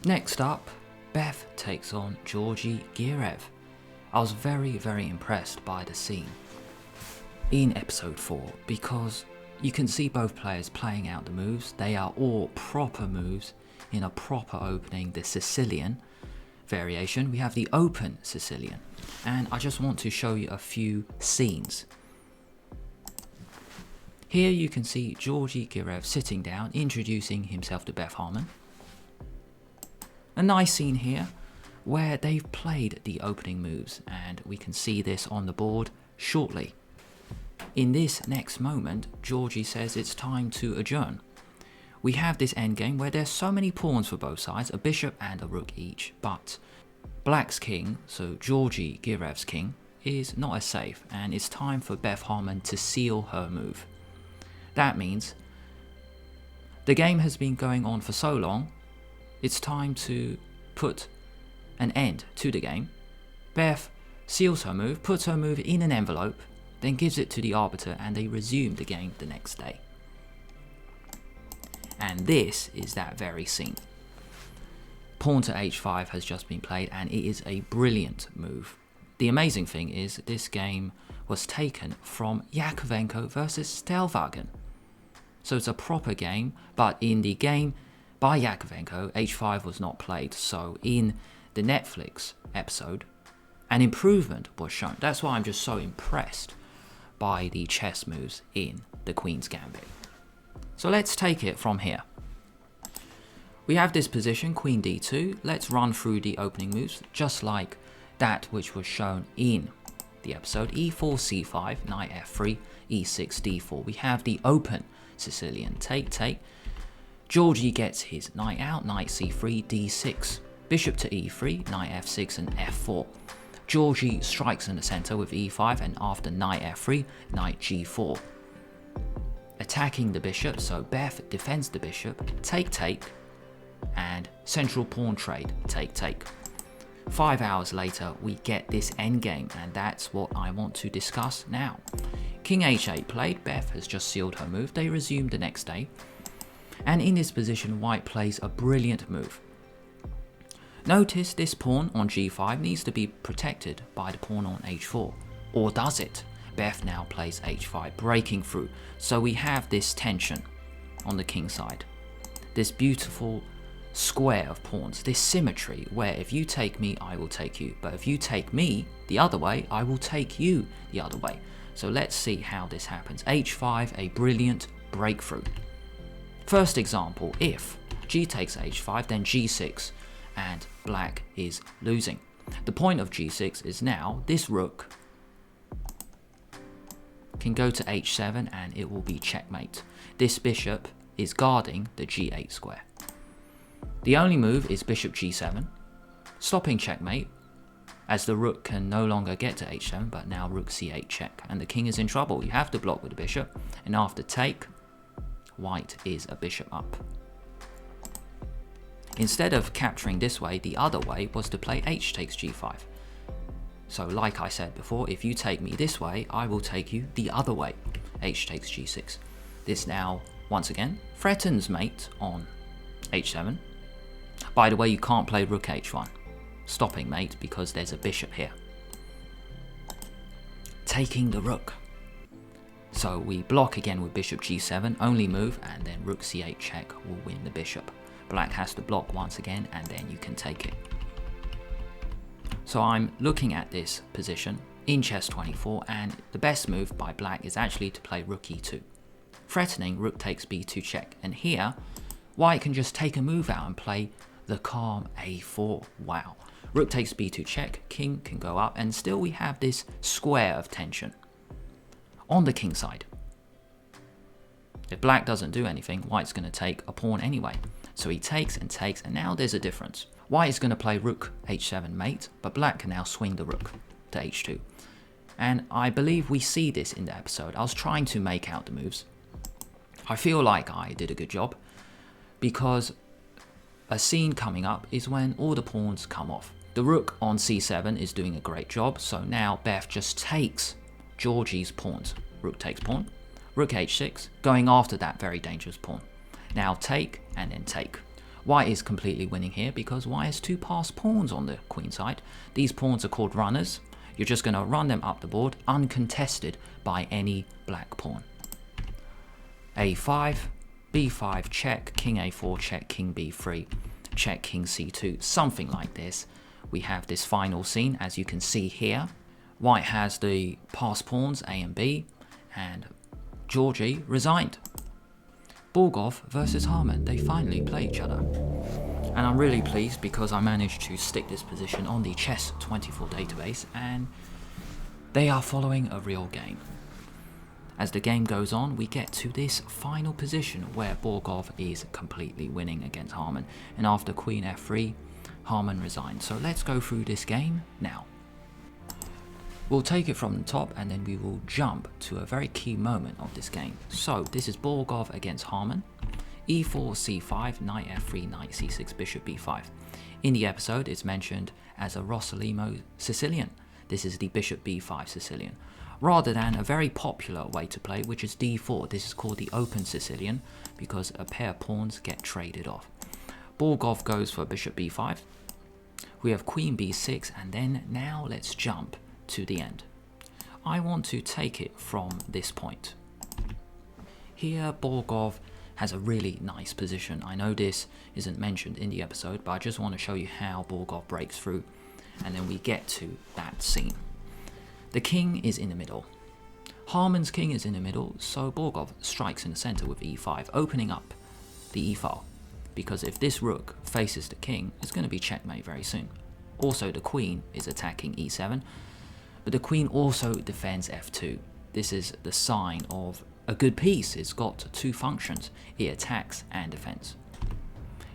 Next up, Beth takes on Georgi Girev. I was very impressed by the scene in episode 4 because you can see both players playing out the moves. They are all proper moves in a proper opening. The Sicilian variation, we have the open Sicilian, and I just want to show you a few scenes. Here you can see Georgi Girev sitting down, introducing himself to Beth Harmon. A nice scene here where they've played the opening moves, and we can see this on the board shortly. In this next moment, Georgi says it's time to adjourn. We have this endgame where there's so many pawns for both sides, a bishop and a rook each, but Black's king, so Georgi Girev's king, is not as safe, and it's time for Beth Harmon to seal her move. That means the game has been going on for so long, it's time to put an end to the game. Beth seals her move, puts her move in an envelope, then gives it to the arbiter, and they resume the game the next day. And this is that very scene. Pawn to h5 has just been played, and it is a brilliant move. The amazing thing is this game was taken from Yakovenko versus Stelvagen. So it's a proper game, but in the game by Yakovenko, h5 was not played. So in the Netflix episode, an improvement was shown. That's why I'm just so impressed by the chess moves in the Queen's Gambit. So let's take it from here. We have this position, Queen d2. Let's run through the opening moves, just like that which was shown in the episode. e4, c5, knight f3, e6, d4. We have the open Sicilian take. Georgi gets his knight out, knight c3, d6. Bishop to e3, knight f6 and f4. Georgi strikes in the center with e5, and after knight f3, knight g4. Attacking the bishop, so Beth defends the bishop, take, and central pawn trade, take. 5 hours later, we get this endgame, and that's what I want to discuss now. King h8 played, Beth has just sealed her move, they resume the next day, and in this position, White plays a brilliant move. Notice this pawn on g5 needs to be protected by the pawn on h4, or does it? Beth now plays h5, breaking through, so we have this tension on the king side, this beautiful square of pawns, this symmetry where if you take me, I will take you, but if you take me the other way, I will take you the other way. So let's see how this happens. h5, a brilliant breakthrough. First example, if g takes h5, then g6, and Black is losing. The point of g6 is now this rook can go to h7 and it will be checkmate. This bishop is guarding the g8 square. The only move is bishop g7, stopping checkmate, as the rook can no longer get to h7, but now rook c8 check, and the king is in trouble. You have to block with the bishop, and after take, White is a bishop up. Instead of capturing this way, the other way was to play h takes g5. So like I said before, if you take me this way, I will take you the other way. H takes g6. This now, once again, threatens mate on h7. By the way, you can't play rook h1, stopping mate because there's a bishop here. Taking the rook. So we block again with bishop g7, only move, and then rook c8 check will win the bishop. Black has to block once again, and then you can take it. So I'm looking at this position in chess 24, and the best move by Black is actually to play rook e2, threatening rook takes b2 check, and here White can just take a move out and play the calm a4. Wow. Rook takes b2 check, king can go up, and still we have this square of tension on the king side. If Black doesn't do anything, White's going to take a pawn anyway. So he takes, and now there's a difference. White is going to play rook h7 mate, but Black can now swing the rook to h2. And I believe we see this in the episode. I was trying to make out the moves. I feel like I did a good job, because a scene coming up is when all the pawns come off. The rook on c7 is doing a great job, so now Beth just takes Georgi's pawns. Rook takes pawn, rook h6, going after that very dangerous pawn. Now take, and then take. White is completely winning here because white has 2 passed pawns on the queen side. These pawns are called runners. You're just going to run them up the board uncontested by any black pawn. a5, b5 check, king a4 check, king b3 check, king c2, something like this. We have this final scene, as you can see here. White has the passed pawns a and b, and Georgi resigned. Borgov versus Harmon, they finally play each other. And I'm really pleased because I managed to stick this position on the Chess24 database, and they are following a real game. As the game goes on, we get to this final position where Borgov is completely winning against Harmon, and after queen f3, Harmon resigned. So let's go through this game now. We'll take it from the top and then we will jump to a very key moment of this game. So this is Borgov against Harmon. e4, c5, knight f3, knight c6, bishop b5. In the episode it's mentioned as a Rossolimo Sicilian. This is the bishop b5 Sicilian. Rather than a very popular way to play, which is d4. This is called the open Sicilian because a pair of pawns get traded off. Borgov goes for bishop b5. We have queen b6, and then now let's jump to the end. I want to take it from this point. Here Borgov has a really nice position. I know this isn't mentioned in the episode, but I just want to show you how Borgov breaks through, and then we get to that scene. The king is in the middle. Harmon's king is in the middle, so Borgov strikes in the center with e5, opening up the e-file, because if this rook faces the king, it's going to be checkmate very soon. Also, the queen is attacking e7, but the queen also defends f2. This is the sign of a good piece. It's got 2 functions. It attacks and defends.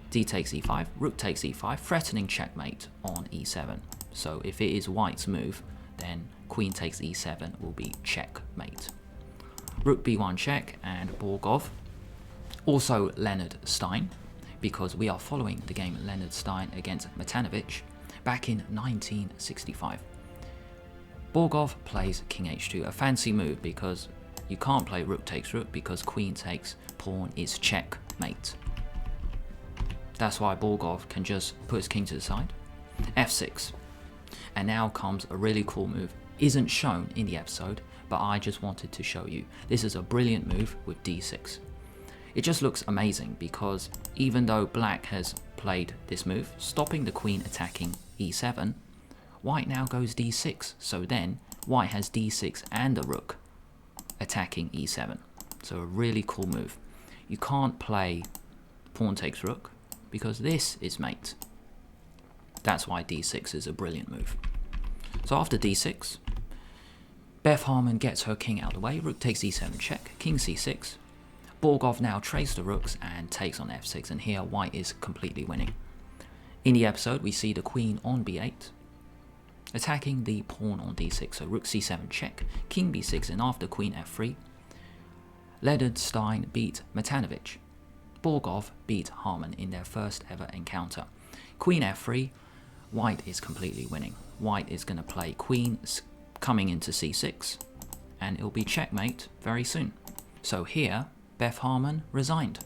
D takes e5, rook takes e5, threatening checkmate on e7. So if it is white's move, then queen takes e7 will be checkmate. Rook b1 check, and Borgov. Also Leonard Stein, because we are following the game Leonard Stein against Matanovic back in 1965. Borgov plays king h2, a fancy move because you can't play rook takes rook because queen takes pawn is checkmate. That's why Borgov can just put his king to the side. f6. And now comes a really cool move. Isn't shown in the episode, but I just wanted to show you. This is a brilliant move with d6. It just looks amazing because even though black has played this move, stopping the queen attacking e7, white now goes d6, so then white has d6 and a rook attacking e7. So a really cool move. You can't play pawn takes rook because this is mate. That's why d6 is a brilliant move. So after d6, Beth Harmon gets her king out of the way, rook takes e7 check, king c6. Borgov now trades the rooks and takes on f6, and here white is completely winning. In the episode we see the queen on b8, attacking the pawn on d6, so rook c7 check, king b6, and after queen f3, Leonard Stein beat Matanovic. Borgov beat Harmon in their first ever encounter. Queen f3, white is completely winning. White is going to play queen coming into c6, and it'll be checkmate very soon. So here, Beth Harmon resigned.